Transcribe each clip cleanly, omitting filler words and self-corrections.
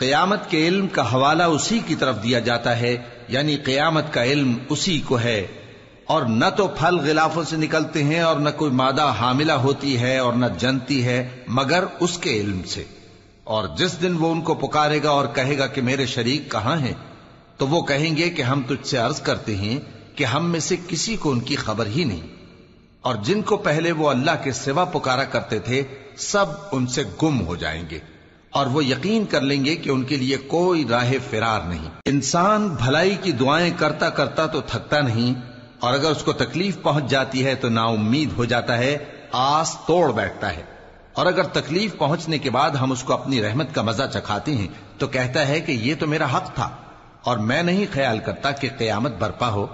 قیامت کے علم کا حوالہ اسی کی طرف دیا جاتا ہے، یعنی قیامت کا علم اسی کو ہے، اور نہ تو پھل غلافوں سے نکلتے ہیں اور نہ کوئی مادہ حاملہ ہوتی ہے اور نہ جنتی ہے مگر اس کے علم سے۔ اور جس دن وہ ان کو پکارے گا اور کہے گا کہ میرے شریک کہاں ہیں، تو وہ کہیں گے کہ ہم تجھ سے عرض کرتے ہیں کہ ہم میں سے کسی کو ان کی خبر ہی نہیں، اور جن کو پہلے وہ اللہ کے سوا پکارا کرتے تھے سب ان سے گم ہو جائیں گے، اور وہ یقین کر لیں گے کہ ان کے لیے کوئی راہ فرار نہیں۔ انسان بھلائی کی دعائیں کرتا کرتا تو تھکتا نہیں، اور اگر اس کو تکلیف پہنچ جاتی ہے تو نا امید ہو جاتا ہے، آس توڑ بیٹھتا ہے، اور اگر تکلیف پہنچنے کے بعد ہم اس کو اپنی رحمت کا مزہ چکھاتے ہیں تو کہتا ہے کہ یہ تو میرا حق تھا، اور میں نہیں خیال کرتا کہ قیامت برپا ہو۔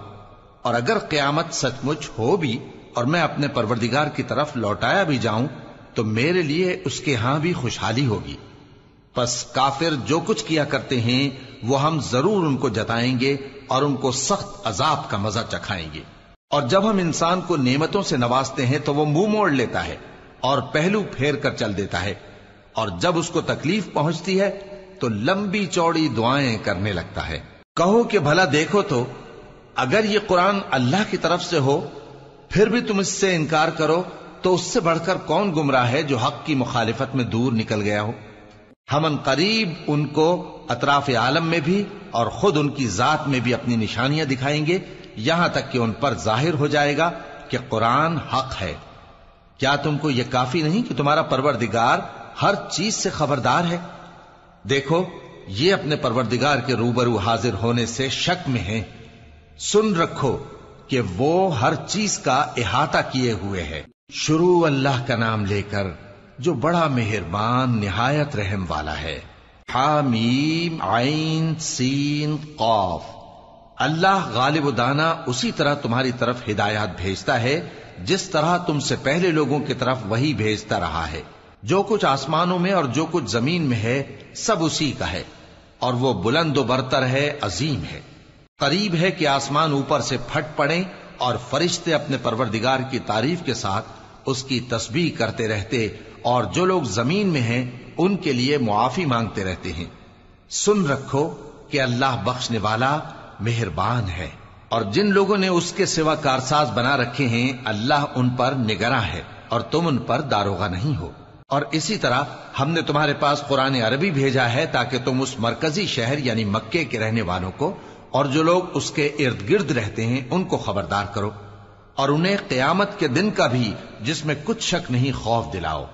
اور اگر قیامت سچ مچ ہو بھی اور میں اپنے پروردگار کی طرف لوٹایا بھی جاؤں تو میرے لیے اس کے ہاں بھی خوشحالی ہوگی۔ پس کافر جو کچھ کیا کرتے ہیں وہ ہم ضرور ان کو جتائیں گے اور ان کو سخت عذاب کا مزہ چکھائیں گے۔ اور جب ہم انسان کو نعمتوں سے نوازتے ہیں تو وہ منہ موڑ لیتا ہے اور پہلو پھیر کر چل دیتا ہے، اور جب اس کو تکلیف پہنچتی ہے تو لمبی چوڑی دعائیں کرنے لگتا ہے۔ کہو کہ بھلا دیکھو تو اگر یہ قرآن اللہ کی طرف سے ہو پھر بھی تم اس سے انکار کرو تو اس سے بڑھ کر کون گمراہ ہے جو حق کی مخالفت میں دور نکل گیا ہو۔ ہم ان قریب ان کو اطراف عالم میں بھی اور خود ان کی ذات میں بھی اپنی نشانیاں دکھائیں گے، یہاں تک کہ ان پر ظاہر ہو جائے گا کہ قرآن حق ہے۔ کیا تم کو یہ کافی نہیں کہ تمہارا پروردگار ہر چیز سے خبردار ہے؟ دیکھو یہ اپنے پروردگار کے روبرو حاضر ہونے سے شک میں ہیں۔ سن رکھو کہ وہ ہر چیز کا احاطہ کیے ہوئے ہے۔ شروع اللہ کا نام لے کر جو بڑا مہربان نہایت رحم والا ہے۔ حامیم عین سین قاف۔ اللہ غالب و دانا اسی طرح تمہاری طرف ہدایات بھیجتا ہے جس طرح تم سے پہلے لوگوں کی طرف وہی بھیجتا رہا ہے۔ جو کچھ آسمانوں میں اور جو کچھ زمین میں ہے سب اسی کا ہے، اور وہ بلند و برتر ہے، عظیم ہے۔ قریب ہے کہ آسمان اوپر سے پھٹ پڑیں اور فرشتے اپنے پروردگار کی تعریف کے ساتھ اس کی تسبیح کرتے رہتے، اور جو لوگ زمین میں ہیں ان کے لیے معافی مانگتے رہتے ہیں۔ سن رکھو کہ اللہ بخشنے والا مہربان ہے، اور جن لوگوں نے اس کے سوا کارساز بنا رکھے ہیں اللہ ان پر نگراں ہے اور تم ان پر داروغہ نہیں ہو۔ اور اسی طرح ہم نے تمہارے پاس قرآن عربی بھیجا ہے تاکہ تم اس مرکزی شہر یعنی مکے کے رہنے والوں کو اور جو لوگ اس کے ارد گرد رہتے ہیں ان کو خبردار کرو، اور انہیں قیامت کے دن کا بھی جس میں کچھ شک نہیں خوف دلاؤ۔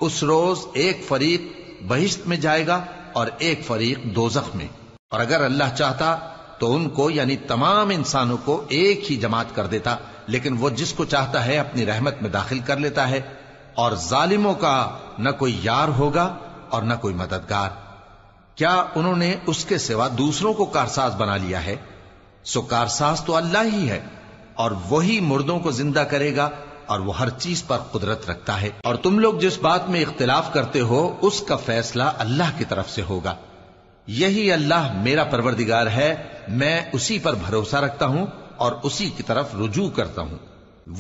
اس روز ایک فریق بہشت میں جائے گا اور ایک فریق دوزخ میں، اور اگر اللہ چاہتا تو ان کو یعنی تمام انسانوں کو ایک ہی جماعت کر دیتا، لیکن وہ جس کو چاہتا ہے اپنی رحمت میں داخل کر لیتا ہے، اور ظالموں کا نہ کوئی یار ہوگا اور نہ کوئی مددگار۔ کیا انہوں نے اس کے سوا دوسروں کو کارساز بنا لیا ہے؟ سو کارساز تو اللہ ہی ہے، اور وہی مردوں کو زندہ کرے گا، اور وہ ہر چیز پر قدرت رکھتا ہے۔ اور تم لوگ جس بات میں اختلاف کرتے ہو اس کا فیصلہ اللہ کی طرف سے ہوگا۔ یہی اللہ میرا پروردگار ہے، میں اسی پر بھروسہ رکھتا ہوں اور اسی کی طرف رجوع کرتا ہوں۔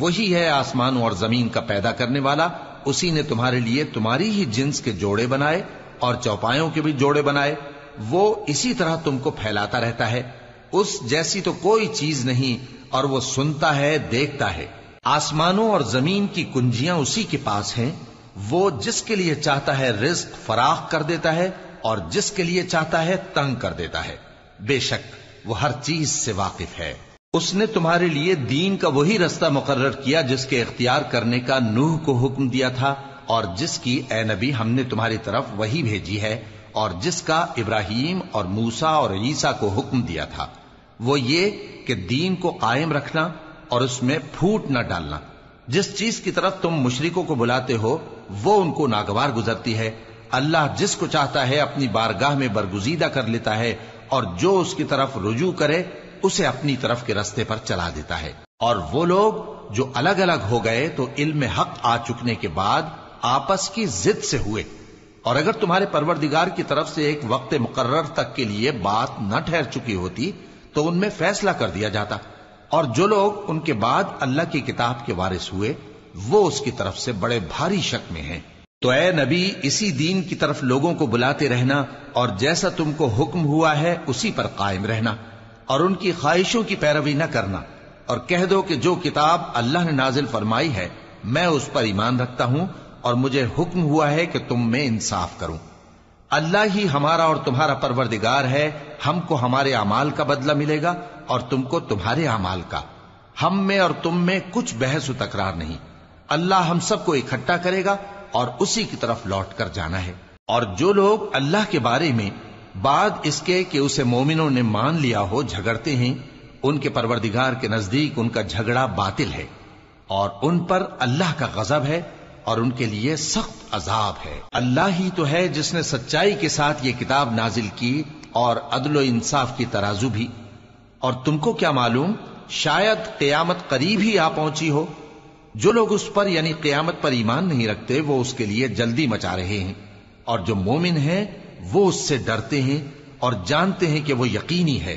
وہی ہے آسمانوں اور زمین کا پیدا کرنے والا، اسی نے تمہارے لیے تمہاری ہی جنس کے جوڑے بنائے اور چوپایوں کے بھی جوڑے بنائے۔ وہ اسی طرح تم کو پھیلاتا رہتا ہے، اس جیسی تو کوئی چیز نہیں، اور وہ سنتا ہے، دیکھتا ہے۔ آسمانوں اور زمین کی کنجیاں اسی کے پاس ہیں، وہ جس کے لیے چاہتا ہے رزق فراخ کر دیتا ہے اور جس کے لیے چاہتا ہے تنگ کر دیتا ہے۔ بے شک وہ ہر چیز سے واقف ہے۔ اس نے تمہارے لیے دین کا وہی رستہ مقرر کیا جس کے اختیار کرنے کا نوح کو حکم دیا تھا، اور جس کی اے نبی ہم نے تمہاری طرف وہی بھیجی ہے، اور جس کا ابراہیم اور موسیٰ اور عیسیٰ کو حکم دیا تھا، وہ یہ کہ دین کو قائم رکھنا اور اس میں پھوٹ نہ ڈالنا۔ جس چیز کی طرف تم مشرکوں کو بلاتے ہو وہ ان کو ناگوار گزرتی ہے۔ اللہ جس کو چاہتا ہے اپنی بارگاہ میں برگزیدہ کر لیتا ہے، اور جو اس کی طرف رجوع کرے اسے اپنی طرف کے رستے پر چلا دیتا ہے۔ اور وہ لوگ جو الگ الگ ہو گئے تو علم حق آ چکنے کے بعد آپس کی ضد سے ہوئے، اور اگر تمہارے پروردگار کی طرف سے ایک وقت مقرر تک کے لیے بات نہ ٹھہر چکی ہوتی تو ان میں فیصلہ کر دیا جاتا، اور جو لوگ ان کے بعد اللہ کی کتاب کے وارث ہوئے وہ اس کی طرف سے بڑے بھاری شک میں ہیں۔ تو اے نبی اسی دین کی طرف لوگوں کو بلاتے رہنا اور جیسا تم کو حکم ہوا ہے اسی پر قائم رہنا اور ان کی خواہشوں کی پیروی نہ کرنا، اور کہہ دو کہ جو کتاب اللہ نے نازل فرمائی ہے میں اس پر ایمان رکھتا ہوں اور مجھے حکم ہوا ہے کہ تم میں انصاف کروں۔ اللہ ہی ہمارا اور تمہارا پروردگار ہے، ہم کو ہمارے اعمال کا بدلہ ملے گا اور تم کو تمہارے اعمال کا، ہم میں اور تم میں کچھ بحث و تکرار نہیں۔ اللہ ہم سب کو اکٹھا کرے گا اور اسی کی طرف لوٹ کر جانا ہے۔ اور جو لوگ اللہ کے بارے میں بعد اس کے کہ اسے مومنوں نے مان لیا ہو جھگڑتے ہیں، ان کے پروردگار کے نزدیک ان کا جھگڑا باطل ہے اور ان پر اللہ کا غضب ہے اور ان کے لیے سخت عذاب ہے۔ اللہ ہی تو ہے جس نے سچائی کے ساتھ یہ کتاب نازل کی اور عدل و انصاف کی ترازو بھی، اور تم کو کیا معلوم شاید قیامت قریب ہی آ پہنچی ہو۔ جو لوگ اس پر یعنی قیامت پر ایمان نہیں رکھتے وہ اس کے لیے جلدی مچا رہے ہیں، اور جو مومن ہیں وہ اس سے ڈرتے ہیں اور جانتے ہیں کہ وہ یقینی ہے۔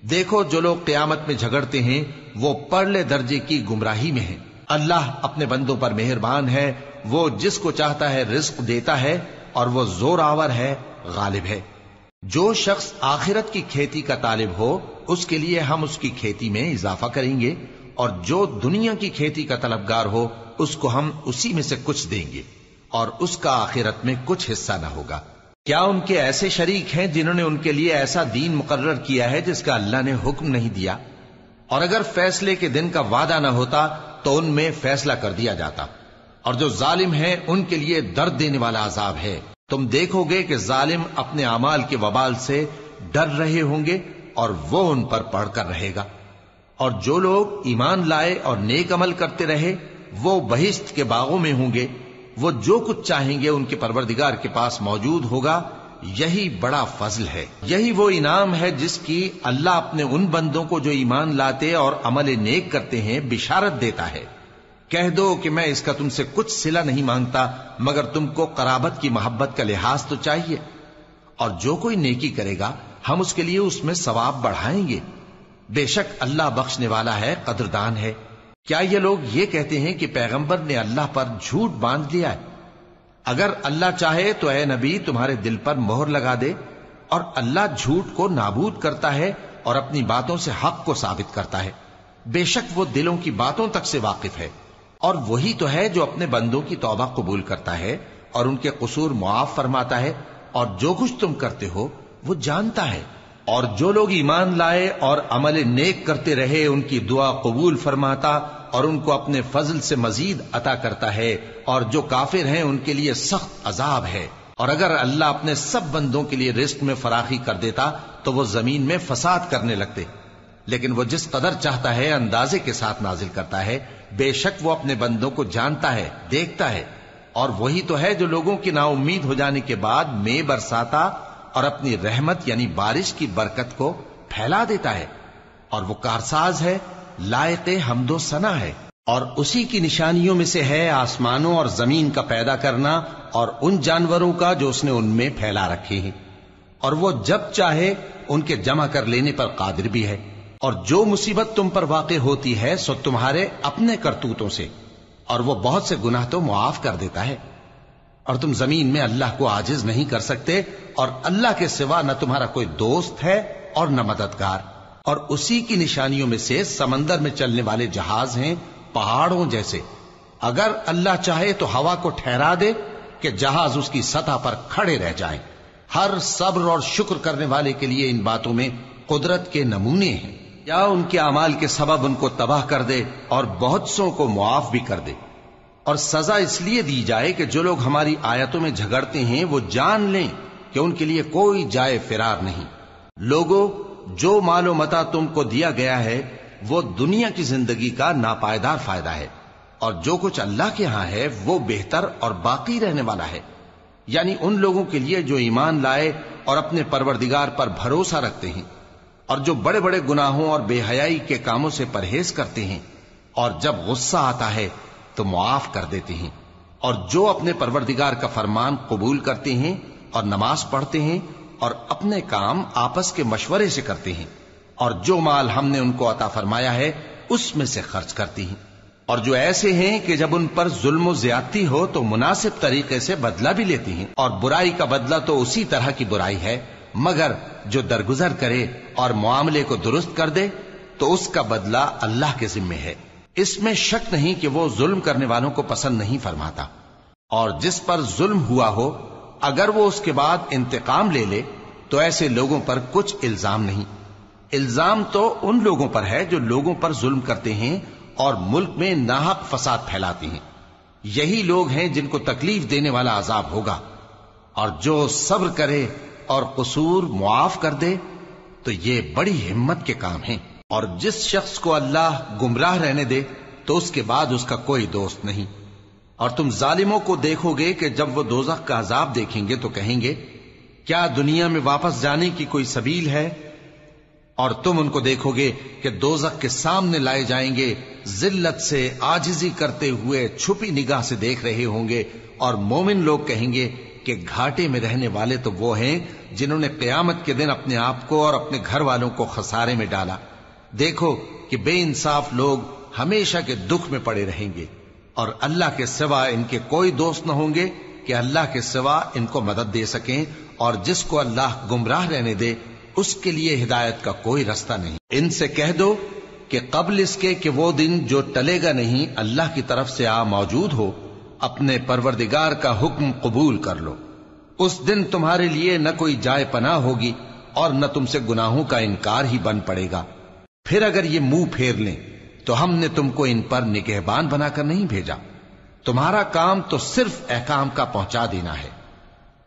دیکھو جو لوگ قیامت میں جھگڑتے ہیں وہ پرلے درجے کی گمراہی میں ہیں۔ اللہ اپنے بندوں پر مہربان ہے، وہ جس کو چاہتا ہے رزق دیتا ہے اور وہ زور آور ہے، غالب ہے۔ جو شخص آخرت کی کھیتی کا طالب ہو اس کے لیے ہم اس کی کھیتی میں اضافہ کریں گے، اور جو دنیا کی کھیتی کا طلبگار ہو اس کو ہم اسی میں سے کچھ دیں گے اور اس کا آخرت میں کچھ حصہ نہ ہوگا۔ کیا ان کے ایسے شریک ہیں جنہوں نے ان کے لیے ایسا دین مقرر کیا ہے جس کا اللہ نے حکم نہیں دیا؟ اور اگر فیصلے کے دن کا وعدہ نہ ہوتا تو ان میں فیصلہ کر دیا جاتا، اور جو ظالم ہیں ان کے لیے درد دینے والا عذاب ہے۔ تم دیکھو گے کہ ظالم اپنے اعمال کے وبال سے ڈر رہے ہوں گے اور وہ ان پر پڑھ کر رہے گا۔ اور جو لوگ ایمان لائے اور نیک عمل کرتے رہے وہ بہشت کے باغوں میں ہوں گے، وہ جو کچھ چاہیں گے ان کے پروردگار کے پاس موجود ہوگا۔ یہی بڑا فضل ہے، یہی وہ انعام ہے جس کی اللہ اپنے ان بندوں کو جو ایمان لاتے اور عمل نیک کرتے ہیں بشارت دیتا ہے۔ کہہ دو کہ میں اس کا تم سے کچھ صلہ نہیں مانگتا مگر تم کو قرابت کی محبت کا لحاظ تو چاہیے، اور جو کوئی نیکی کرے گا ہم اس کے لیے اس میں ثواب بڑھائیں گے۔ بے شک اللہ بخشنے والا ہے، قدردان ہے۔ کیا یہ لوگ یہ کہتے ہیں کہ پیغمبر نے اللہ پر جھوٹ باندھ لیا ہے؟ اگر اللہ چاہے تو اے نبی تمہارے دل پر مہر لگا دے، اور اللہ جھوٹ کو نابود کرتا ہے اور اپنی باتوں سے حق کو ثابت کرتا ہے۔ بے شک وہ دلوں کی باتوں تک سے واقف ہے، اور وہی تو ہے جو اپنے بندوں کی توبہ قبول کرتا ہے اور ان کے قصور معاف فرماتا ہے، اور جو کچھ تم کرتے ہو وہ جانتا ہے۔ اور جو لوگ ایمان لائے اور عمل نیک کرتے رہے ان کی دعا قبول فرماتا اور ان کو اپنے فضل سے مزید عطا کرتا ہے، اور جو کافر ہیں ان کے لیے سخت عذاب ہے۔ اور اگر اللہ اپنے سب بندوں کے لیے رزق میں فراخی کر دیتا تو وہ زمین میں فساد کرنے لگتے، لیکن وہ جس قدر چاہتا ہے اندازے کے ساتھ نازل کرتا ہے۔ بے شک وہ اپنے بندوں کو جانتا ہے، دیکھتا ہے، اور وہی تو ہے جو لوگوں کی نا امید ہو جانے کے بعد میں برساتا اور اپنی رحمت یعنی بارش کی برکت کو پھیلا دیتا ہے، اور وہ کارساز ہے، لائق حمد و ثنا ہے۔ اور اسی کی نشانیوں میں سے ہے آسمانوں اور زمین کا پیدا کرنا اور ان جانوروں کا جو اس نے ان میں پھیلا رکھے ہیں، اور وہ جب چاہے ان کے جمع کر لینے پر قادر بھی ہے۔ اور جو مصیبت تم پر واقع ہوتی ہے سو تمہارے اپنے کرتوتوں سے، اور وہ بہت سے گناہ تو معاف کر دیتا ہے۔ اور تم زمین میں اللہ کو عاجز نہیں کر سکتے، اور اللہ کے سوا نہ تمہارا کوئی دوست ہے اور نہ مددگار۔ اور اسی کی نشانیوں میں سے سمندر میں چلنے والے جہاز ہیں پہاڑوں جیسے۔ اگر اللہ چاہے تو ہوا کو ٹھہرا دے کہ جہاز اس کی سطح پر کھڑے رہ جائیں۔ ہر صبر اور شکر کرنے والے کے لیے ان باتوں میں قدرت کے نمونے ہیں۔ یا ان کے اعمال کے سبب ان کو تباہ کر دے اور بہت سوں کو معاف بھی کر دے۔ اور سزا اس لیے دی جائے کہ جو لوگ ہماری آیتوں میں جھگڑتے ہیں وہ جان لیں کہ ان کے لیے کوئی جائے فرار نہیں۔ لوگوں، جو مال و متاع تم کو دیا گیا ہے وہ دنیا کی زندگی کا ناپائیدار فائدہ ہے، اور جو کچھ اللہ کے ہاں ہے وہ بہتر اور باقی رہنے والا ہے، یعنی ان لوگوں کے لیے جو ایمان لائے اور اپنے پروردگار پر بھروسہ رکھتے ہیں، اور جو بڑے بڑے گناہوں اور بے حیائی کے کاموں سے پرہیز کرتے ہیں، اور جب غصہ آتا ہے تو معاف کر دیتے ہیں، اور جو اپنے پروردگار کا فرمان قبول کرتے ہیں اور نماز پڑھتے ہیں اور اپنے کام آپس کے مشورے سے کرتے ہیں، اور جو مال ہم نے ان کو عطا فرمایا ہے اس میں سے خرچ کرتی ہیں۔ اور جو ایسے ہیں کہ جب ان پر ظلم و زیادتی ہو تو مناسب طریقے سے بدلہ بھی لیتی ہیں، اور برائی کا بدلہ تو اسی طرح کی برائی ہے، مگر جو درگزر کرے اور معاملے کو درست کر دے تو اس کا بدلہ اللہ کے ذمے ہے۔ اس میں شک نہیں کہ وہ ظلم کرنے والوں کو پسند نہیں فرماتا۔ اور جس پر ظلم ہوا ہو اگر وہ اس کے بعد انتقام لے لے تو ایسے لوگوں پر کچھ الزام نہیں۔ الزام تو ان لوگوں پر ہے جو لوگوں پر ظلم کرتے ہیں اور ملک میں ناحق فساد پھیلاتے ہیں، یہی لوگ ہیں جن کو تکلیف دینے والا عذاب ہوگا۔ اور جو صبر کرے اور قصور معاف کر دے تو یہ بڑی ہمت کے کام ہیں۔ اور جس شخص کو اللہ گمراہ رہنے دے تو اس کے بعد اس کا کوئی دوست نہیں۔ اور تم ظالموں کو دیکھو گے کہ جب وہ دوزخ کا عذاب دیکھیں گے تو کہیں گے کیا دنیا میں واپس جانے کی کوئی سبیل ہے؟ اور تم ان کو دیکھو گے کہ دوزخ کے سامنے لائے جائیں گے، ذلت سے عاجزی کرتے ہوئے چھپی نگاہ سے دیکھ رہے ہوں گے، اور مومن لوگ کہیں گے کہ گھاٹے میں رہنے والے تو وہ ہیں جنہوں نے قیامت کے دن اپنے آپ کو اور اپنے گھر والوں کو خسارے میں ڈالا۔ دیکھو کہ بے انصاف لوگ ہمیشہ کے دکھ میں پڑے رہیں گے، اور اللہ کے سوا ان کے کوئی دوست نہ ہوں گے کہ اللہ کے سوا ان کو مدد دے سکیں، اور جس کو اللہ گمراہ رہنے دے اس کے لیے ہدایت کا کوئی رستہ نہیں۔ ان سے کہہ دو کہ قبل اس کے کہ وہ دن جو ٹلے گا نہیں اللہ کی طرف سے آ موجود ہو، اپنے پروردگار کا حکم قبول کر لو۔ اس دن تمہارے لیے نہ کوئی جائے پناہ ہوگی اور نہ تم سے گناہوں کا انکار ہی بن پڑے گا۔ پھر اگر یہ منہ پھیر لیں تو ہم نے تم کو ان پر نگہبان بنا کر نہیں بھیجا، تمہارا کام تو صرف احکام کا پہنچا دینا ہے۔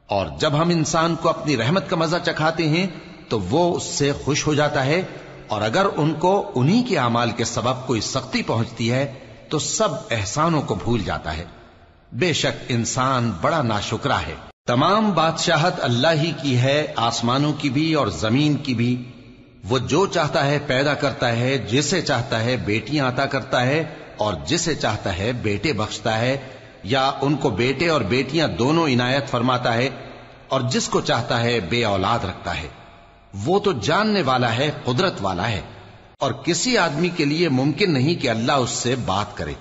اور جب ہم انسان کو اپنی رحمت کا مزہ چکھاتے ہیں تو وہ اس سے خوش ہو جاتا ہے، اور اگر ان کو انہی کے اعمال کے سبب کوئی سختی پہنچتی ہے تو سب احسانوں کو بھول جاتا ہے۔ بے شک انسان بڑا ناشکرا ہے۔ تمام بادشاہت اللہ ہی کی ہے، آسمانوں کی بھی اور زمین کی بھی۔ وہ جو چاہتا ہے پیدا کرتا ہے، جسے چاہتا ہے بیٹیاں عطا کرتا ہے اور جسے چاہتا ہے بیٹے بخشتا ہے، یا ان کو بیٹے اور بیٹیاں دونوں عنایت فرماتا ہے، اور جس کو چاہتا ہے بے اولاد رکھتا ہے۔ وہ تو جاننے والا ہے، قدرت والا ہے، اور کسی آدمی کے لیے ممکن نہیں کہ اللہ اس سے بات کرے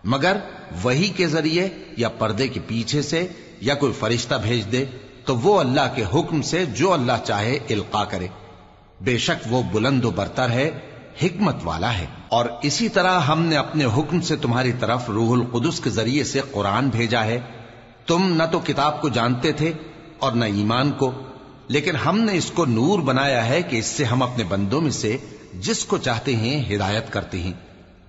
مگر وحی کے ذریعے یا پردے کے پیچھے سے، یا کوئی فرشتہ بھیج دے تو وہ اللہ کے حکم سے جو اللہ چاہے القا کرے۔ بے شک وہ بلند و برتر ہے، حکمت والا ہے۔ اور اسی طرح ہم نے اپنے حکم سے تمہاری طرف روح القدس کے ذریعے سے قرآن بھیجا ہے۔ تم نہ تو کتاب کو جانتے تھے اور نہ ایمان کو، لیکن ہم نے اس کو نور بنایا ہے کہ اس سے ہم اپنے بندوں میں سے جس کو چاہتے ہیں ہدایت کرتے ہیں۔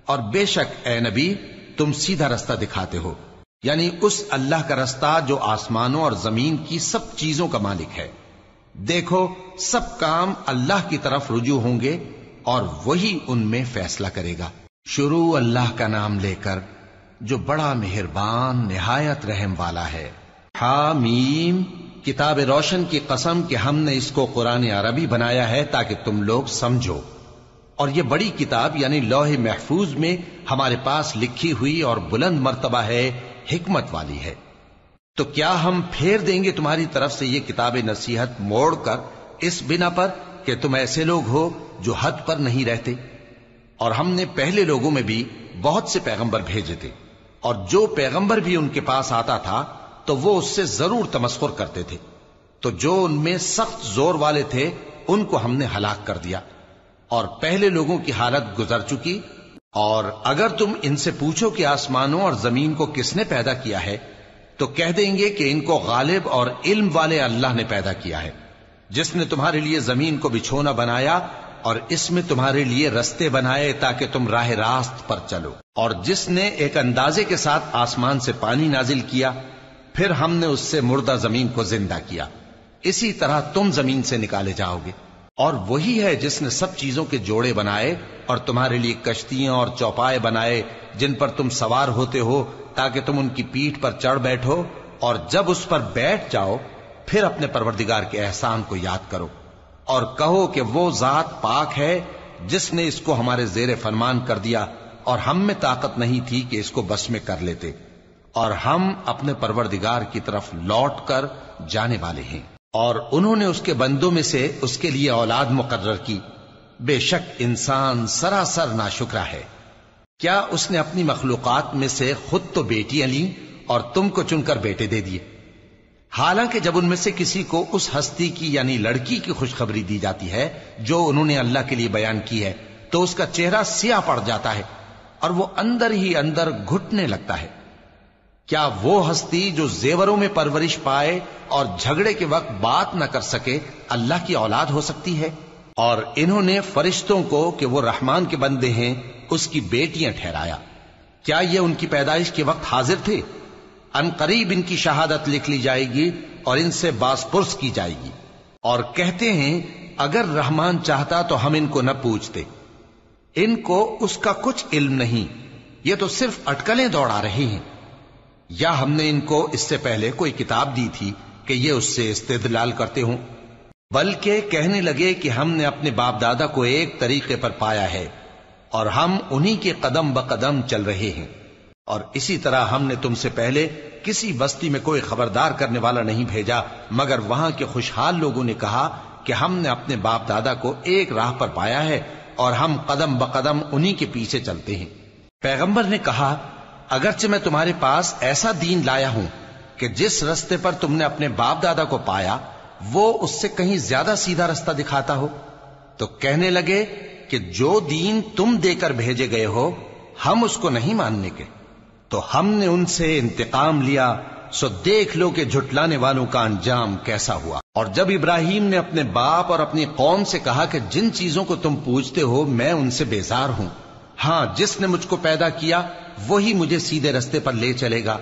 اور بے شک اے نبی تم سیدھا رستہ دکھاتے ہو، یعنی اس اللہ کا رستہ جو آسمانوں اور زمین کی سب چیزوں کا مالک ہے۔ دیکھو سب کام اللہ کی طرف رجوع ہوں گے اور وہی ان میں فیصلہ کرے گا۔ شروع اللہ کا نام لے کر جو بڑا مہربان نہایت رحم والا ہے۔ حامیم، کتاب روشن کی قسم کہ ہم نے اس کو قرآن عربی بنایا ہے تاکہ تم لوگ سمجھو، اور یہ بڑی کتاب یعنی لوح محفوظ میں ہمارے پاس لکھی ہوئی اور بلند مرتبہ ہے، حکمت والی ہے۔ تو کیا ہم پھیر دیں گے تمہاری طرف سے یہ کتاب نصیحت موڑ کر اس بنا پر کہ تم ایسے لوگ ہو جو حد پر نہیں رہتے؟ اور ہم نے پہلے لوگوں میں بھی بہت سے پیغمبر بھیجے تھے، اور جو پیغمبر بھی ان کے پاس آتا تھا تو وہ اس سے ضرور تمسخر کرتے تھے، تو جو ان میں سخت زور والے تھے ان کو ہم نے ہلاک کر دیا، اور پہلے لوگوں کی حالت گزر چکی۔ اور اگر تم ان سے پوچھو کہ آسمانوں اور زمین کو کس نے پیدا کیا ہے تو کہہ دیں گے کہ ان کو غالب اور علم والے اللہ نے پیدا کیا ہے، جس نے تمہارے لیے زمین کو بچھونا بنایا اور اس میں تمہارے لیے رستے بنائے تاکہ تم راہ راست پر چلو، اور جس نے ایک اندازے کے ساتھ آسمان سے پانی نازل کیا، پھر ہم نے اس سے مردہ زمین کو زندہ کیا، اسی طرح تم زمین سے نکالے جاؤ گے۔ اور وہی ہے جس نے سب چیزوں کے جوڑے بنائے اور تمہارے لیے کشتیاں اور چوپائے بنائے جن پر تم سوار ہوتے ہو تاکہ تم ان کی پیٹھ پر چڑھ بیٹھو، اور جب اس پر بیٹھ جاؤ پھر اپنے پروردگار کے احسان کو یاد کرو اور کہو کہ وہ ذات پاک ہے جس نے اس کو ہمارے زیر فرمان کر دیا اور ہم میں طاقت نہیں تھی کہ اس کو بس میں کر لیتے، اور ہم اپنے پروردگار کی طرف لوٹ کر جانے والے ہیں۔ اور انہوں نے اس کے بندوں میں سے اس کے لیے اولاد مقرر کی، بے شک انسان سراسر ناشکرا ہے۔ کیا اس نے اپنی مخلوقات میں سے خود تو بیٹیاں لیں اور تم کو چن کر بیٹے دے دیے؟ حالانکہ جب ان میں سے کسی کو اس ہستی کی یعنی لڑکی کی خوشخبری دی جاتی ہے جو انہوں نے اللہ کے لیے بیان کی ہے تو اس کا چہرہ سیاہ پڑ جاتا ہے اور وہ اندر ہی اندر گھٹنے لگتا ہے۔ کیا وہ ہستی جو زیوروں میں پرورش پائے اور جھگڑے کے وقت بات نہ کر سکے اللہ کی اولاد ہو سکتی ہے؟ اور انہوں نے فرشتوں کو کہ وہ رحمان کے بندے ہیں اس کی بیٹیاں ٹھہرایا۔ کیا یہ ان کی پیدائش کے وقت حاضر تھے؟ ان قریب ان کی شہادت لکھ لی جائے گی اور ان سے باز پرس کی جائے گی۔ اور کہتے ہیں اگر رحمان چاہتا تو ہم ان کو نہ پوچھتے، ان کو اس کا کچھ علم نہیں، یہ تو صرف اٹکلیں دوڑا رہے ہیں۔ یا ہم نے ان کو اس سے پہلے کوئی کتاب دی تھی کہ یہ اس سے استدلال کرتے ہوں؟ بلکہ کہنے لگے کہ ہم نے اپنے باپ دادا کو ایک طریقے پر پایا ہے اور ہم انہی کے قدم بقدم چل رہے ہیں، اور اسی طرح ہم نے تم سے پہلے کسی بستی میں کوئی خبردار کرنے والا نہیں بھیجا مگر وہاں کے خوشحال لوگوں نے کہا کہ ہم نے اپنے باپ دادا کو ایک راہ پر پایا ہے اور ہم قدم بقدم انہی کے پیچھے چلتے ہیں۔ پیغمبر نے کہا اگرچہ میں تمہارے پاس ایسا دین لایا ہوں کہ جس رستے پر تم نے اپنے باپ دادا کو پایا وہ اس سے کہیں زیادہ سیدھا رستہ دکھاتا ہو، تو کہنے لگے کہ جو دین تم دے کر بھیجے گئے ہو ہم اس کو نہیں ماننے کے، تو ہم نے ان سے انتقام لیا، سو دیکھ لو کہ جھٹلانے والوں کا انجام کیسا ہوا۔ اور جب ابراہیم نے اپنے باپ اور اپنی قوم سے کہا کہ جن چیزوں کو تم پوجتے ہو میں ان سے بیزار ہوں، ہاں جس نے مجھ کو پیدا کیا وہی مجھے سیدھے رستے پر لے چلے گا،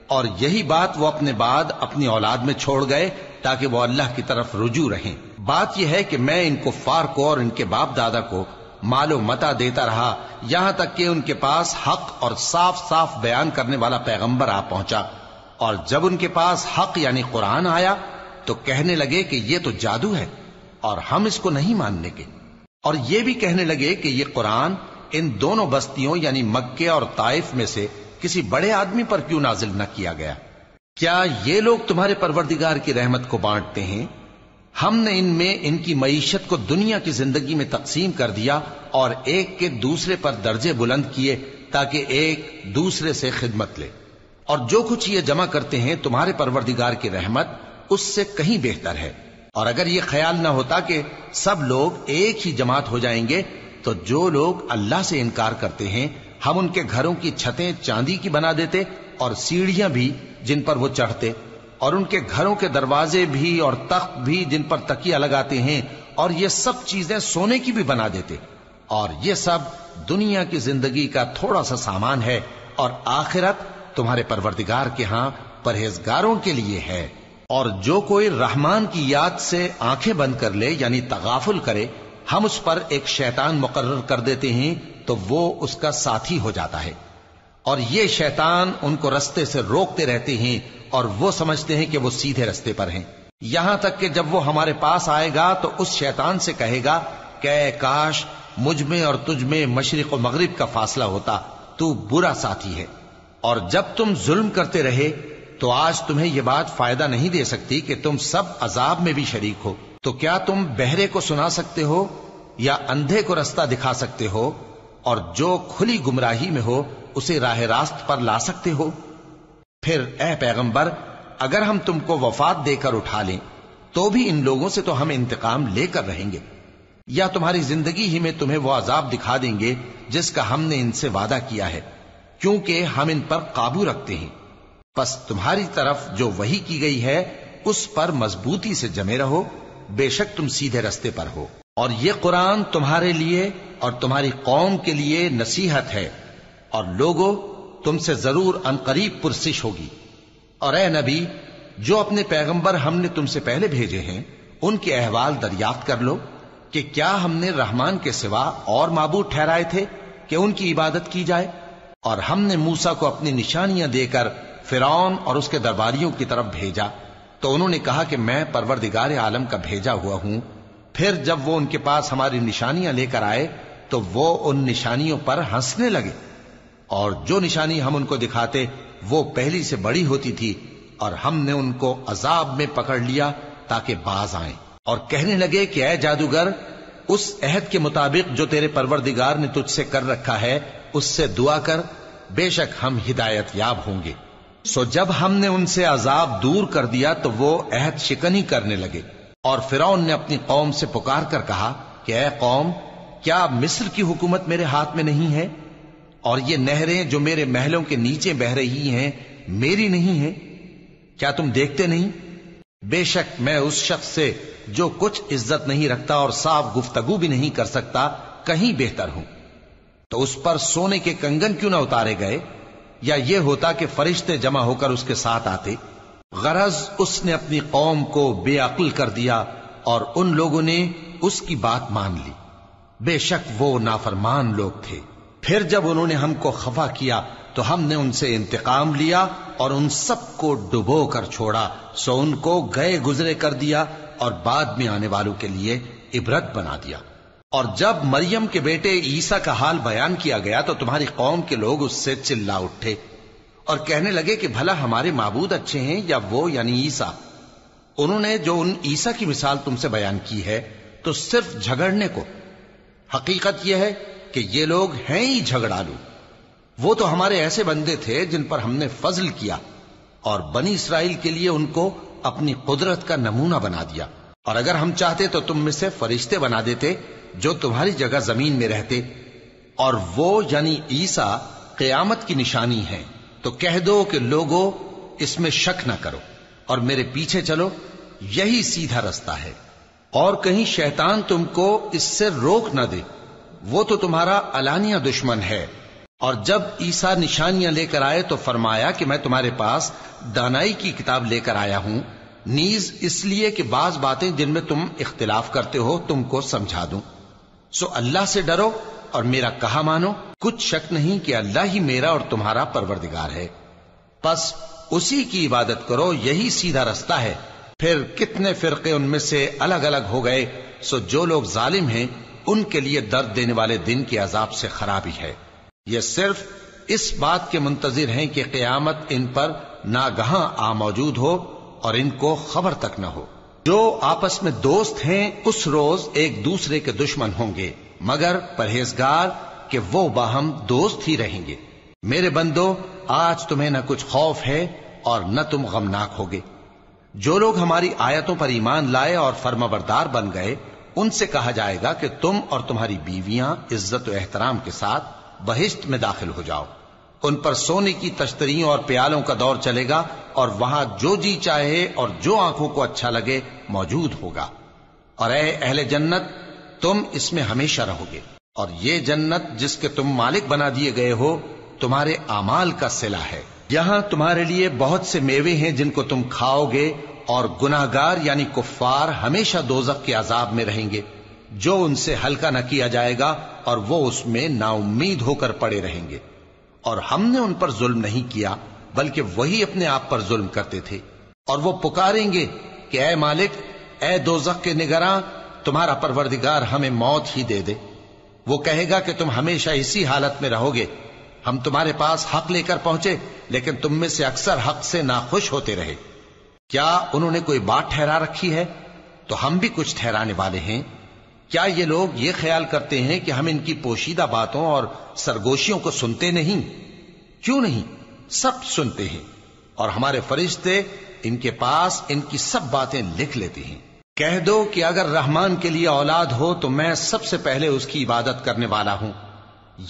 اور یہی بات وہ اپنے بعد اپنی اولاد میں چھوڑ گئے تاکہ وہ اللہ کی طرف رجوع رہیں۔ بات یہ ہے کہ میں ان کفار کو اور ان کے باپ دادا کو مال و متاع دیتا رہا یہاں تک کہ ان کے پاس حق اور صاف صاف بیان کرنے والا پیغمبر آ پہنچا، اور جب ان کے پاس حق یعنی قرآن آیا تو کہنے لگے کہ یہ تو جادو ہے اور ہم اس کو نہیں ماننے کے، اور یہ بھی کہنے لگے کہ یہ قرآن ان دونوں بستیوں یعنی مکے اور طائف میں سے کسی بڑے آدمی پر کیوں نازل نہ کیا گیا؟ کیا یہ لوگ تمہارے پروردگار کی رحمت کو بانٹتے ہیں؟ ہم نے ان میں ان کی معیشت کو دنیا کی زندگی میں تقسیم کر دیا اور ایک کے دوسرے پر درجے بلند کیے تاکہ ایک دوسرے سے خدمت لے، اور جو کچھ یہ جمع کرتے ہیں تمہارے پروردگار کی رحمت اس سے کہیں بہتر ہے۔ اور اگر یہ خیال نہ ہوتا کہ سب لوگ ایک ہی جماعت ہو جائیں گے تو جو لوگ اللہ سے انکار کرتے ہیں ہم ان کے گھروں کی چھتیں چاندی کی بنا دیتے اور سیڑھیاں بھی جن پر وہ چڑھتے، اور ان کے گھروں کے دروازے بھی اور تخت بھی جن پر تکیہ لگاتے ہیں، اور یہ سب چیزیں سونے کی بھی بنا دیتے، اور یہ سب دنیا کی زندگی کا تھوڑا سا سامان ہے، اور آخرت تمہارے پروردگار کے ہاں پرہیزگاروں کے لیے ہے۔ اور جو کوئی رحمان کی یاد سے آنکھیں بند کر لے یعنی تغافل کرے ہم اس پر ایک شیطان مقرر کر دیتے ہیں تو وہ اس کا ساتھی ہو جاتا ہے، اور یہ شیطان ان کو رستے سے روکتے رہتے ہیں اور وہ سمجھتے ہیں کہ وہ سیدھے رستے پر ہیں، یہاں تک کہ جب وہ ہمارے پاس آئے گا تو اس شیطان سے کہے گا کہ اے کاش مجھ میں اور تجھ میں مشرق و مغرب کا فاصلہ ہوتا، تو برا ساتھی ہے۔ اور جب تم ظلم کرتے رہے تو آج تمہیں یہ بات فائدہ نہیں دے سکتی کہ تم سب عذاب میں بھی شریک ہو، تو کیا تم بہرے کو سنا سکتے ہو یا اندھے کو رستہ دکھا سکتے ہو، اور جو کھلی گمراہی میں ہو اسے راہ راست پر لا سکتے ہو؟ پھر اے پیغمبر اگر ہم تم کو وفات دے کر اٹھا لیں تو بھی ان لوگوں سے تو ہم انتقام لے کر رہیں گے، یا تمہاری زندگی ہی میں تمہیں وہ عذاب دکھا دیں گے جس کا ہم نے ان سے وعدہ کیا ہے، کیونکہ ہم ان پر قابو رکھتے ہیں۔ پس تمہاری طرف جو وحی کی گئی ہے اس پر مضبوطی سے جمے رہو، بے شک تم سیدھے رستے پر ہو، اور یہ قرآن تمہارے لیے اور تمہاری قوم کے لیے نصیحت ہے، اور لوگوں تم سے ضرور عنقریب پرسش ہوگی۔ اور اے نبی جو اپنے پیغمبر ہم نے تم سے پہلے بھیجے ہیں ان کے احوال دریافت کر لو کہ کیا ہم نے رحمان کے سوا اور معبود ٹھہرائے تھے کہ ان کی عبادت کی جائے؟ اور ہم نے موسیٰ کو اپنی نشانیاں دے کر فرعون اور اس کے درباریوں کی طرف بھیجا تو انہوں نے کہا کہ میں پروردگار عالم کا بھیجا ہوا ہوں۔ پھر جب وہ ان کے پاس ہماری نشانیاں لے کر آئے تو وہ ان نشانیوں پر ہنسنے لگے، اور جو نشانی ہم ان کو دکھاتے وہ پہلی سے بڑی ہوتی تھی، اور ہم نے ان کو عذاب میں پکڑ لیا تاکہ باز آئیں، اور کہنے لگے کہ اے جادوگر اس عہد کے مطابق جو تیرے پروردگار نے تجھ سے کر رکھا ہے اس سے دعا کر، بے شک ہم ہدایت یاب ہوں گے۔ سو جب ہم نے ان سے عذاب دور کر دیا تو وہ عہد شکنی کرنے لگے، اور فرعون نے اپنی قوم سے پکار کر کہا کہ اے قوم، کیا مصر کی حکومت میرے ہاتھ میں نہیں ہے؟ اور یہ نہریں جو میرے محلوں کے نیچے بہ رہی ہیں میری نہیں ہیں؟ کیا تم دیکھتے نہیں؟ بے شک میں اس شخص سے جو کچھ عزت نہیں رکھتا اور صاف گفتگو بھی نہیں کر سکتا کہیں بہتر ہوں۔ تو اس پر سونے کے کنگن کیوں نہ اتارے گئے، یا یہ ہوتا کہ فرشتے جمع ہو کر اس کے ساتھ آتے؟ غرض اس نے اپنی قوم کو بے عقل کر دیا اور ان لوگوں نے اس کی بات مان لی۔ بے شک وہ نافرمان لوگ تھے۔ پھر جب انہوں نے ہم کو خفا کیا تو ہم نے ان سے انتقام لیا اور ان سب کو ڈبو کر چھوڑا، سو ان کو گئے گزرے کر دیا اور بعد میں آنے والوں کے لیے عبرت بنا دیا۔ اور جب مریم کے بیٹے عیسیٰ کا حال بیان کیا گیا تو تمہاری قوم کے لوگ اس سے چلا اٹھے اور کہنے لگے کہ بھلا ہمارے معبود اچھے ہیں یا وہ یعنی عیسیٰ؟ انہوں نے جو ان عیسیٰ کی مثال تم سے بیان کی ہے تو صرف جھگڑنے کو۔ حقیقت یہ ہے کہ یہ لوگ ہیں ہی جھگڑالو۔ وہ تو ہمارے ایسے بندے تھے جن پر ہم نے فضل کیا، اور بنی اسرائیل کے لیے ان کو اپنی قدرت کا نمونہ بنا دیا، اور اگر ہم چاہتے تو تم میں سے فرشتے بنا دیتے جو تمہاری جگہ زمین میں رہتے، اور وہ یعنی عیسیٰ قیامت کی نشانی ہے۔ تو کہہ دو کہ لوگوں اس میں شک نہ کرو اور میرے پیچھے چلو، یہی سیدھا رستہ ہے، اور کہیں شیطان تم کو اس سے روک نہ دے، وہ تو تمہارا علانیہ دشمن ہے۔ اور جب عیسیٰ نشانیاں لے کر آئے تو فرمایا کہ میں تمہارے پاس دانائی کی کتاب لے کر آیا ہوں، نیز اس لیے کہ بعض باتیں جن میں تم اختلاف کرتے ہو تم کو سمجھا دوں۔ سو اللہ سے ڈرو اور میرا کہا مانو، کچھ شک نہیں کہ اللہ ہی میرا اور تمہارا پروردگار ہے، پس اسی کی عبادت کرو، یہی سیدھا رستہ ہے۔ پھر کتنے فرقے ان میں سے الگ الگ ہو گئے، سو جو لوگ ظالم ہیں ان کے لیے درد دینے والے دن کے عذاب سے خرابی ہے۔ یہ صرف اس بات کے منتظر ہیں کہ قیامت ان پر ناگہاں آ موجود ہو اور ان کو خبر تک نہ ہو۔ جو آپس میں دوست ہیں اس روز ایک دوسرے کے دشمن ہوں گے، مگر پرہیزگار کہ وہ باہم دوست ہی رہیں گے۔ میرے بندو، آج تمہیں نہ کچھ خوف ہے اور نہ تم غمناک ہوگے۔ جو لوگ ہماری آیتوں پر ایمان لائے اور فرمانبردار بن گئے ان سے کہا جائے گا کہ تم اور تمہاری بیویاں عزت و احترام کے ساتھ بہشت میں داخل ہو جاؤ۔ ان پر سونے کی تشتریوں اور پیالوں کا دور چلے گا، اور وہاں جو جی چاہے اور جو آنکھوں کو اچھا لگے موجود ہوگا۔ اور اے اہل جنت، تم اس میں ہمیشہ رہو گے، اور یہ جنت جس کے تم مالک بنا دیے گئے ہو تمہارے اعمال کا صلہ ہے۔ یہاں تمہارے لیے بہت سے میوے ہیں جن کو تم کھاؤ گے، اور گناہگار یعنی کفار ہمیشہ دوزخ کے عذاب میں رہیں گے، جو ان سے ہلکا نہ کیا جائے گا، اور وہ اس میں نا امید ہو کر پڑے رہیں گے۔ اور ہم نے ان پر ظلم نہیں کیا بلکہ وہی اپنے آپ پر ظلم کرتے تھے۔ اور وہ پکاریں گے کہ اے مالک، اے دوزخ کے نگراں، تمہارا پروردگار ہمیں موت ہی دے دے۔ وہ کہے گا کہ تم ہمیشہ اسی حالت میں رہو گے، ہم تمہارے پاس حق لے کر پہنچے لیکن تم میں سے اکثر حق سے ناخوش ہوتے رہے۔ کیا انہوں نے کوئی بات ٹھہرا رکھی ہے؟ تو ہم بھی کچھ ٹھہرانے والے ہیں۔ کیا یہ لوگ یہ خیال کرتے ہیں کہ ہم ان کی پوشیدہ باتوں اور سرگوشیوں کو سنتے نہیں؟ کیوں نہیں، سب سنتے ہیں، اور ہمارے فرشتے ان کے پاس ان کی سب باتیں لکھ لیتے ہیں۔ کہہ دو کہ اگر رحمان کے لیے اولاد ہو تو میں سب سے پہلے اس کی عبادت کرنے والا ہوں۔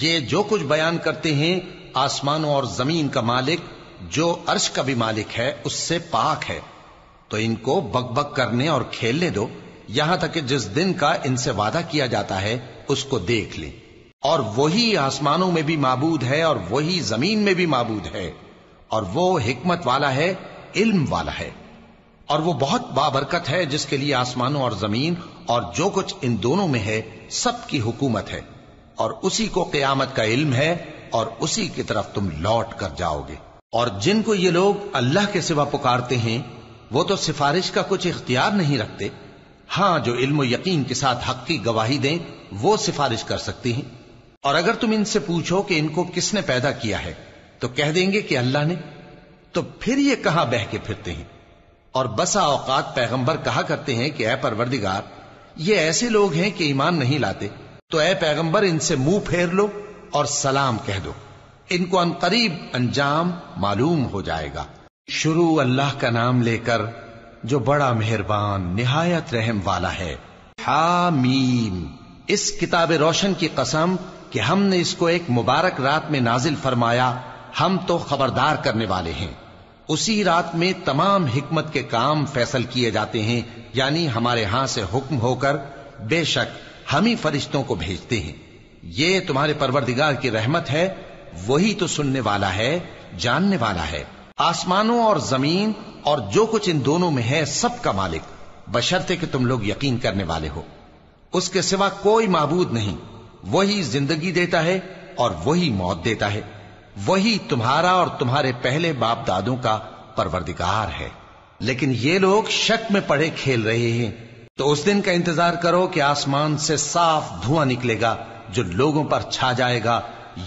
یہ جو کچھ بیان کرتے ہیں آسمانوں اور زمین کا مالک جو عرش کا بھی مالک ہے اس سے پاک ہے، تو ان کو بک بک کرنے اور کھیلنے دو، یہاں تک کہ جس دن کا ان سے وعدہ کیا جاتا ہے اس کو دیکھ لیں۔ اور وہی آسمانوں میں بھی معبود ہے اور وہی زمین میں بھی معبود ہے، اور وہ حکمت والا ہے، علم والا ہے، اور وہ بہت بابرکت ہے جس کے لیے آسمانوں اور زمین اور جو کچھ ان دونوں میں ہے سب کی حکومت ہے، اور اسی کو قیامت کا علم ہے، اور اسی کی طرف تم لوٹ کر جاؤ گے۔ اور جن کو یہ لوگ اللہ کے سوا پکارتے ہیں وہ تو سفارش کا کچھ اختیار نہیں رکھتے، ہاں جو علم و یقین کے ساتھ حق کی گواہی دیں وہ سفارش کر سکتے ہیں۔ اور اگر تم ان سے پوچھو کہ ان کو کس نے پیدا کیا ہے تو کہہ دیں گے کہ اللہ نے، تو پھر یہ کہاں بہہ کے پھرتے ہیں۔ اور بسا اوقات پیغمبر کہا کرتے ہیں کہ اے پروردگار، یہ ایسے لوگ ہیں کہ ایمان نہیں لاتے، تو اے پیغمبر ان سے منہ پھیر لو اور سلام کہہ دو، ان کو عنقریب انجام معلوم ہو جائے گا۔ شروع اللہ کا نام لے کر جو بڑا مہربان نہایت رحم والا ہے۔ حامیم، اس کتاب روشن کی قسم کہ ہم نے اس کو ایک مبارک رات میں نازل فرمایا، ہم تو خبردار کرنے والے ہیں۔ اسی رات میں تمام حکمت کے کام فیصل کیے جاتے ہیں، یعنی ہمارے ہاں سے حکم ہو کر بے شک ہم ہی فرشتوں کو بھیجتے ہیں۔ یہ تمہارے پروردگار کی رحمت ہے، وہی تو سننے والا ہے، جاننے والا ہے۔ آسمانوں اور زمین اور جو کچھ ان دونوں میں ہے سب کا مالک، بشرطے کہ تم لوگ یقین کرنے والے ہو۔ اس کے سوا کوئی معبود نہیں، وہی زندگی دیتا ہے اور وہی موت دیتا ہے، وہی تمہارا اور تمہارے پہلے باپ دادوں کا پروردگار ہے۔ لیکن یہ لوگ شک میں پڑے کھیل رہے ہیں، تو اس دن کا انتظار کرو کہ آسمان سے صاف دھواں نکلے گا جو لوگوں پر چھا جائے گا،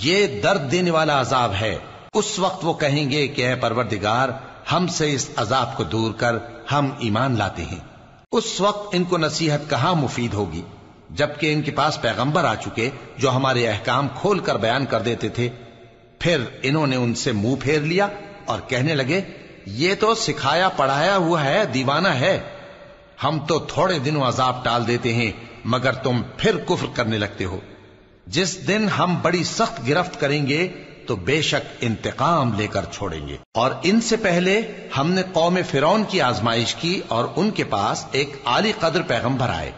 یہ درد دینے والا عذاب ہے۔ اس وقت وہ کہیں گے کہ اے پروردگار ہم سے اس عذاب کو دور کر، ہم ایمان لاتے ہیں۔ اس وقت ان کو نصیحت کہاں مفید ہوگی، جبکہ ان کے پاس پیغمبر آ چکے جو ہمارے احکام کھول کر بیان کر دیتے تھے۔ پھر انہوں نے ان سے منہ پھیر لیا اور کہنے لگے یہ تو سکھایا پڑھایا ہوا ہے، دیوانہ ہے، ہم تو تھوڑے دنوں عذاب ٹال دیتے ہیں مگر تم پھر کفر کرنے لگتے ہو۔ جس دن ہم بڑی سخت گرفت کریں گے تو بے شک انتقام لے کر چھوڑیں گے۔ اور ان سے پہلے ہم نے قوم فرعون کی آزمائش کی، اور ان کے پاس ایک عالی قدر پیغمبر آئے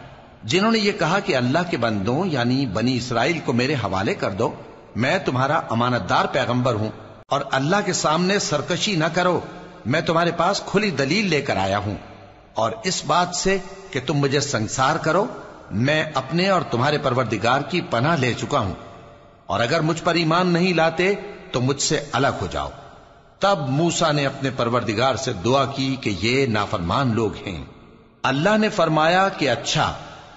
جنہوں نے یہ کہا کہ اللہ کے بندوں یعنی بنی اسرائیل کو میرے حوالے کر دو، میں تمہارا امانت دار پیغمبر ہوں، اور اللہ کے سامنے سرکشی نہ کرو، میں تمہارے پاس کھلی دلیل لے کر آیا ہوں، اور اس بات سے کہ تم مجھے سنسار کرو میں اپنے اور تمہارے پروردگار کی پناہ لے چکا ہوں، اور اگر مجھ پر ایمان نہیں لاتے تو مجھ سے الگ ہو جاؤ۔ تب موسیٰ نے اپنے پروردگار سے دعا کی کہ یہ نافرمان لوگ ہیں۔ اللہ نے فرمایا کہ اچھا،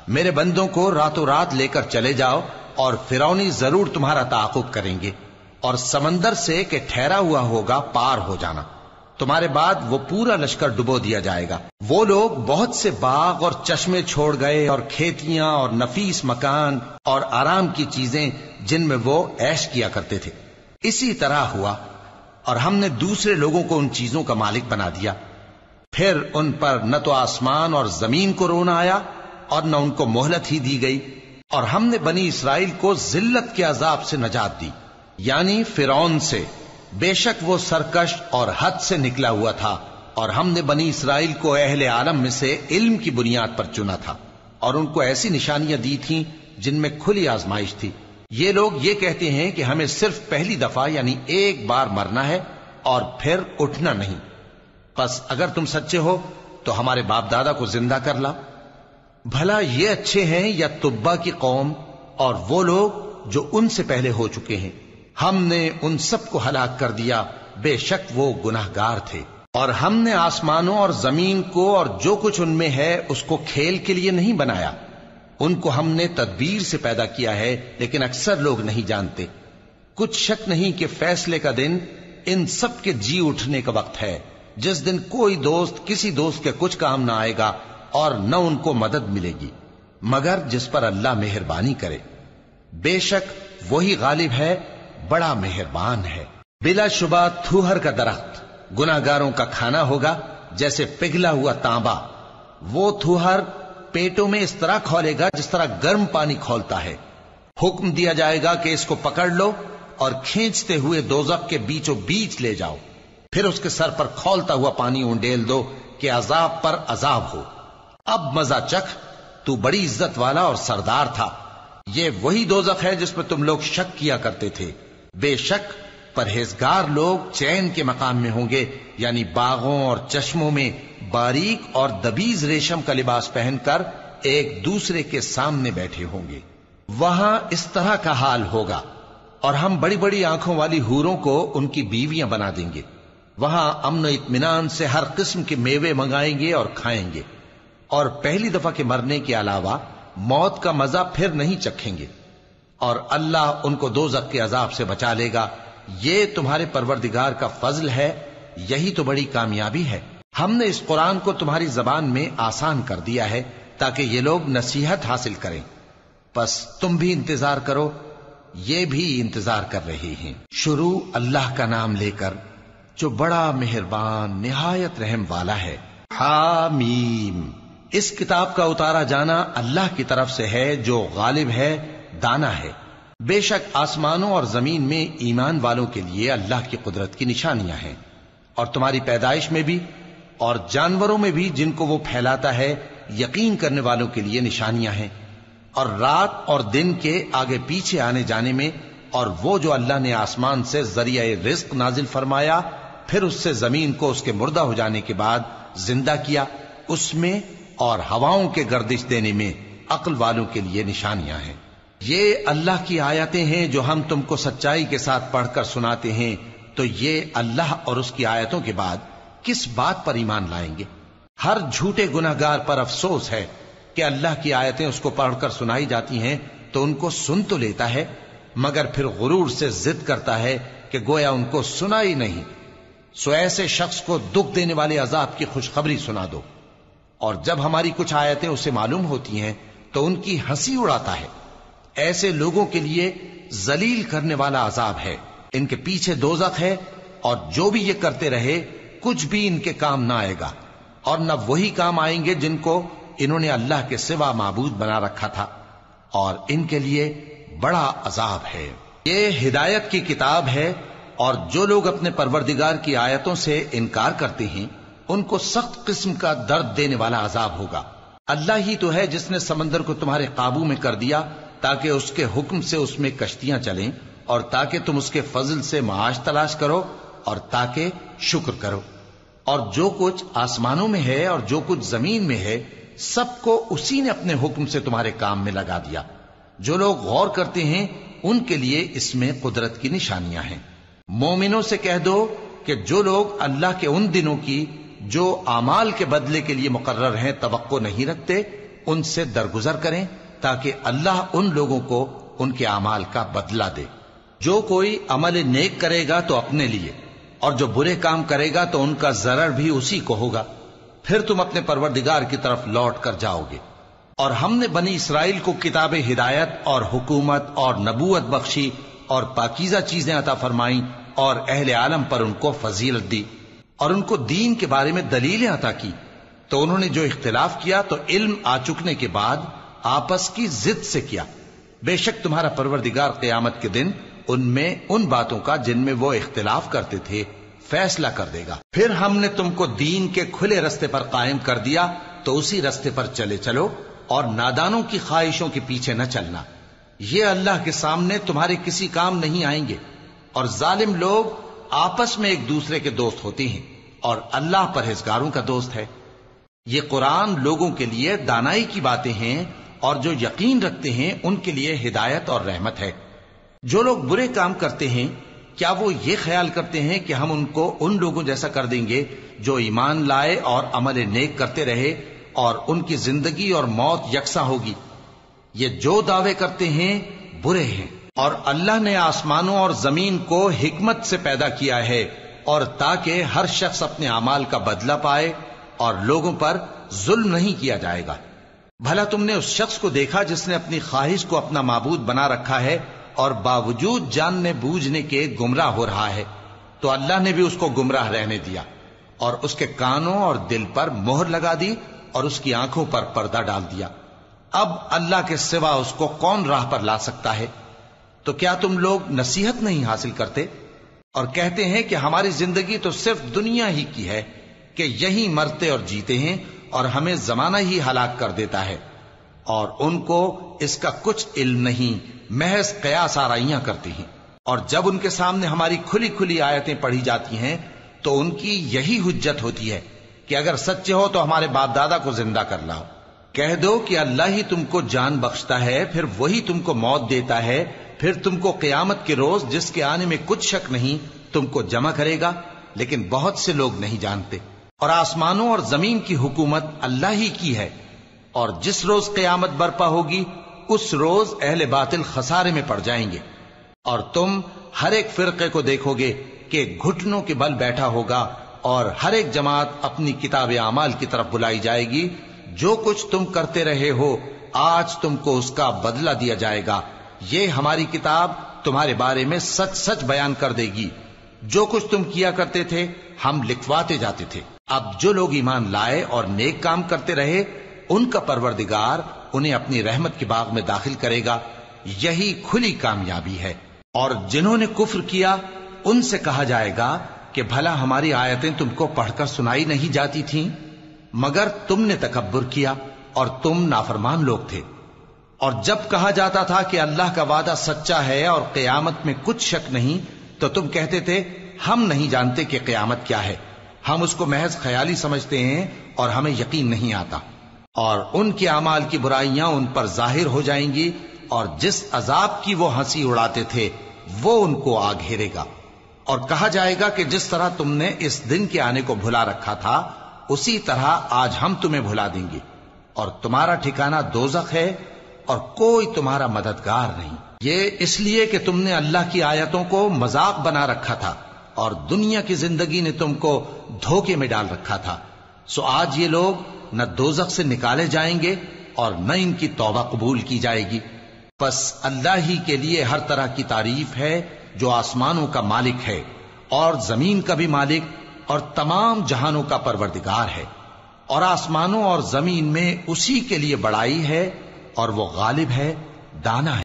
میرے بندوں کو راتوں رات لے کر چلے جاؤ، اور فرعونی ضرور تمہارا تعاقب کریں گے، اور سمندر سے کہ ٹھہرا ہوا ہوگا پار ہو جانا، تمہارے بعد وہ پورا لشکر ڈبو دیا جائے گا۔ وہ لوگ بہت سے باغ اور چشمے چھوڑ گئے، اور کھیتیاں اور نفیس مکان اور آرام کی چیزیں جن میں وہ عیش کیا کرتے تھے۔ اسی طرح ہوا، اور ہم نے دوسرے لوگوں کو ان چیزوں کا مالک بنا دیا۔ پھر ان پر نہ تو آسمان اور زمین کو رونا آیا اور نہ ان کو مہلت ہی دی گئی، اور ہم نے بنی اسرائیل کو ذلت کے عذاب سے نجات دی، یعنی فرعون سے، بے شک وہ سرکش اور حد سے نکلا ہوا تھا، اور ہم نے بنی اسرائیل کو اہل عالم میں سے علم کی بنیاد پر چنا تھا، اور ان کو ایسی نشانیاں دی تھیں جن میں کھلی آزمائش تھی۔ یہ لوگ یہ کہتے ہیں کہ ہمیں صرف پہلی دفعہ یعنی ایک بار مرنا ہے اور پھر اٹھنا نہیں، پس اگر تم سچے ہو تو ہمارے باپ دادا کو زندہ کر لاؤ۔ بھلا یہ اچھے ہیں یا تبا کی قوم اور وہ لوگ جو ان سے پہلے ہو چکے ہیں؟ ہم نے ان سب کو ہلاک کر دیا، بے شک وہ گناہگار تھے۔ اور ہم نے آسمانوں اور زمین کو اور جو کچھ ان میں ہے اس کو کھیل کے لیے نہیں بنایا، ان کو ہم نے تدبیر سے پیدا کیا ہے، لیکن اکثر لوگ نہیں جانتے۔ کچھ شک نہیں کہ فیصلے کا دن ان سب کے جی اٹھنے کا وقت ہے، جس دن کوئی دوست کسی دوست کے کچھ کام نہ آئے گا اور نہ ان کو مدد ملے گی مگر جس پر اللہ مہربانی کرے۔ بے شک وہی غالب ہے، بڑا مہربان ہے۔ بلا شبہ تھوہر کا درخت گناہگاروں کا کھانا ہوگا، جیسے پگھلا ہوا تانبا۔ وہ تھوہر پیٹوں میں اس طرح کھولے گا جس طرح گرم پانی کھولتا ہے۔ حکم دیا جائے گا کہ اس کو پکڑ لو اور کھینچتے ہوئے دوزخ کے بیچوں بیچ لے جاؤ، پھر اس کے سر پر کھولتا ہوا پانی اونڈیل دو کہ عذاب پر عذاب ہو۔ اب مزہ چکھ، تو بڑی عزت والا اور سردار تھا۔ یہ وہی دوزخ ہے جس میں تم لوگ شک کیا کرتے تھے۔ بے شک پرہیزگار لوگ چین کے مقام میں ہوں گے، یعنی باغوں اور چشموں میں باریک اور دبیز ریشم کا لباس پہن کر ایک دوسرے کے سامنے بیٹھے ہوں گے۔ وہاں اس طرح کا حال ہوگا، اور ہم بڑی بڑی آنکھوں والی حوروں کو ان کی بیویاں بنا دیں گے۔ وہاں امن و اطمینان سے ہر قسم کے میوے منگائیں گے اور کھائیں گے، اور پہلی دفعہ کے مرنے کے علاوہ موت کا مزہ پھر نہیں چکھیں گے، اور اللہ ان کو دوزخ کے عذاب سے بچا لے گا۔ یہ تمہارے پروردگار کا فضل ہے، یہی تو بڑی کامیابی ہے۔ ہم نے اس قرآن کو تمہاری زبان میں آسان کر دیا ہے تاکہ یہ لوگ نصیحت حاصل کریں. پس تم بھی انتظار کرو، یہ بھی انتظار کر رہے ہیں. شروع اللہ کا نام لے کر جو بڑا مہربان نہایت رحم والا ہے. حامیم. اس کتاب کا اتارا جانا اللہ کی طرف سے ہے جو غالب ہے، دانا ہے. بے شک آسمانوں اور زمین میں ایمان والوں کے لیے اللہ کی قدرت کی نشانیاں ہیں، اور تمہاری پیدائش میں بھی اور جانوروں میں بھی جن کو وہ پھیلاتا ہے یقین کرنے والوں کے لیے نشانیاں ہیں، اور رات اور دن کے آگے پیچھے آنے جانے میں، اور وہ جو اللہ نے آسمان سے ذریعہ رزق نازل فرمایا پھر اس سے زمین کو اس کے مردہ ہو جانے کے بعد زندہ کیا، اس میں اور ہواؤں کے گردش دینے میں عقل والوں کے لیے نشانیاں ہیں. یہ اللہ کی آیتیں ہیں جو ہم تم کو سچائی کے ساتھ پڑھ کر سناتے ہیں، تو یہ اللہ اور اس کی آیتوں کے بعد کس بات پر ایمان لائیں گے؟ ہر جھوٹے گناہگار پر افسوس ہے کہ اللہ کی آیتیں اس کو پڑھ کر سنائی جاتی ہیں تو ان کو سن تو لیتا ہے، مگر پھر غرور سے ضد کرتا ہے کہ گویا ان کو سنا ہی نہیں. سو ایسے شخص کو دکھ دینے والے عذاب کی خوشخبری سنا دو. اور جب ہماری کچھ آیتیں اسے معلوم ہوتی ہیں تو ان کی ہنسی اڑاتا ہے. ایسے لوگوں کے لیے ذلیل کرنے والا عذاب ہے. ان کے پیچھے دوزخ ہے، اور جو بھی یہ کرتے رہے کچھ بھی ان کے کام نہ آئے گا، اور نہ وہی کام آئیں گے جن کو انہوں نے اللہ کے سوا معبود بنا رکھا تھا، اور ان کے لیے بڑا عذاب ہے. یہ ہدایت کی کتاب ہے، اور جو لوگ اپنے پروردگار کی آیتوں سے انکار کرتے ہیں ان کو سخت قسم کا درد دینے والا عذاب ہوگا. اللہ ہی تو ہے جس نے سمندر کو تمہارے قابو میں کر دیا تاکہ اس کے حکم سے اس میں کشتیاں چلیں، اور تاکہ تم اس کے فضل سے معاش تلاش کرو، اور تاکہ شکر کرو. اور جو کچھ آسمانوں میں ہے اور جو کچھ زمین میں ہے سب کو اسی نے اپنے حکم سے تمہارے کام میں لگا دیا. جو لوگ غور کرتے ہیں ان کے لیے اس میں قدرت کی نشانیاں ہیں. مومنوں سے کہہ دو کہ جو لوگ اللہ کے ان دنوں کی جو اعمال کے بدلے کے لیے مقرر ہیں توقع نہیں رکھتے ان سے درگزر کریں، تاکہ اللہ ان لوگوں کو ان کے اعمال کا بدلہ دے. جو کوئی عمل نیک کرے گا تو اپنے لیے، اور جو برے کام کرے گا تو ان کا ضرر بھی اسی کو ہوگا. پھر تم اپنے پروردگار کی طرف لوٹ کر جاؤ گے. اور ہم نے بنی اسرائیل کو کتاب ہدایت اور حکومت اور نبوت بخشی، اور پاکیزہ چیزیں عطا فرمائیں، اور اہل عالم پر ان کو فضیلت دی، اور ان کو دین کے بارے میں دلیلیں عطا کی. تو انہوں نے جو اختلاف کیا تو علم آ چکنے کے بعد آپس کی ضد سے کیا. بے شک تمہارا پروردگار قیامت کے دن ان میں ان باتوں کا جن میں وہ اختلاف کرتے تھے فیصلہ کر دے گا. پھر ہم نے تم کو دین کے کھلے رستے پر قائم کر دیا تو اسی رستے پر چلے چلو، اور نادانوں کی خواہشوں کے پیچھے نہ چلنا. یہ اللہ کے سامنے تمہارے کسی کام نہیں آئیں گے. اور ظالم لوگ آپس میں ایک دوسرے کے دوست ہوتے ہیں، اور اللہ پرہیزگاروں کا دوست ہے. یہ قرآن لوگوں کے لیے دانائی کی باتیں ہیں، اور جو یقین رکھتے ہیں ان کے لیے ہدایت اور رحمت ہے. جو لوگ برے کام کرتے ہیں کیا وہ یہ خیال کرتے ہیں کہ ہم ان کو ان لوگوں جیسا کر دیں گے جو ایمان لائے اور عمل نیک کرتے رہے اور ان کی زندگی اور موت یکساں ہوگی؟ یہ جو دعوے کرتے ہیں برے ہیں. اور اللہ نے آسمانوں اور زمین کو حکمت سے پیدا کیا ہے، اور تاکہ ہر شخص اپنے اعمال کا بدلہ پائے، اور لوگوں پر ظلم نہیں کیا جائے گا. بھلا تم نے اس شخص کو دیکھا جس نے اپنی خواہش کو اپنا معبود بنا رکھا ہے اور باوجود جاننے بوجھنے کے گمراہ ہو رہا ہے؟ تو اللہ نے بھی اس کو گمراہ رہنے دیا، اور اس کے کانوں اور دل پر مہر لگا دی، اور اس کی آنکھوں پر پردہ ڈال دیا. اب اللہ کے سوا اس کو کون راہ پر لا سکتا ہے؟ تو کیا تم لوگ نصیحت نہیں حاصل کرتے اور کہتے ہیں کہ ہماری زندگی تو صرف دنیا ہی کی ہے، کہ یہی مرتے اور جیتے ہیں، اور ہمیں زمانہ ہی ہلاک کر دیتا ہے؟ اور ان کو اس کا کچھ علم نہیں، محض قیاس آرائیاں کرتی ہیں. اور جب ان کے سامنے ہماری کھلی کھلی آیتیں پڑھی جاتی ہیں تو ان کی یہی حجت ہوتی ہے کہ اگر سچے ہو تو ہمارے باپ دادا کو زندہ کر لاؤ. کہہ دو کہ اللہ ہی تم کو جان بخشتا ہے، پھر وہی تم کو موت دیتا ہے، پھر تم کو قیامت کے روز جس کے آنے میں کچھ شک نہیں تم کو جمع کرے گا. لیکن بہت سے لوگ نہیں جانتے. اور آسمانوں اور زمین کی حکومت اللہ ہی کی ہے، اور جس روز قیامت برپا ہوگی اس روز اہل باطل خسارے میں پڑ جائیں گے. اور تم ہر ایک فرقے کو دیکھو گے کہ گھٹنوں کے بل بیٹھا ہوگا، اور ہر ایک جماعت اپنی کتاب اعمال کی طرف بلائی جائے گی جو کچھ تم کرتے رہے ہو آج تم کو اس کا بدلہ دیا جائے گا. یہ ہماری کتاب تمہارے بارے میں سچ سچ بیان کر دے گی. جو کچھ تم کیا کرتے تھے ہم لکھواتے جاتے تھے. اب جو لوگ ایمان لائے اور نیک کام کرتے رہے ان کا پروردگار انہیں اپنی رحمت کے باغ میں داخل کرے گا. یہی کھلی کامیابی ہے. اور جنہوں نے کفر کیا ان سے کہا جائے گا کہ بھلا ہماری آیتیں تم کو پڑھ کر سنائی نہیں جاتی تھیں؟ مگر تم نے تکبر کیا اور تم نافرمان لوگ تھے. اور جب کہا جاتا تھا کہ اللہ کا وعدہ سچا ہے اور قیامت میں کچھ شک نہیں تو تم کہتے تھے ہم نہیں جانتے کہ قیامت کیا ہے، ہم اس کو محض خیالی سمجھتے ہیں اور ہمیں یقین نہیں آتا. اور ان کے اعمال کی برائیاں ان پر ظاہر ہو جائیں گی اور جس عذاب کی وہ ہنسی اڑاتے تھے وہ ان کو آ گھیرے گا. اور کہا جائے گا کہ جس طرح تم نے اس دن کے آنے کو بھلا رکھا تھا اسی طرح آج ہم تمہیں بھلا دیں گے، اور تمہارا ٹھکانہ دوزخ ہے اور کوئی تمہارا مددگار نہیں. یہ اس لیے کہ تم نے اللہ کی آیتوں کو مذاق بنا رکھا تھا اور دنیا کی زندگی نے تم کو دھوکے میں ڈال رکھا تھا. سو آج یہ لوگ نہ دوزخ سے نکالے جائیں گے اور نہ ان کی توبہ قبول کی جائے گی. بس اللہ ہی کے لیے ہر طرح کی تعریف ہے جو آسمانوں کا مالک ہے اور زمین کا بھی مالک اور تمام جہانوں کا پروردگار ہے. اور آسمانوں اور زمین میں اسی کے لیے بڑائی ہے اور وہ غالب ہے، دانا ہے.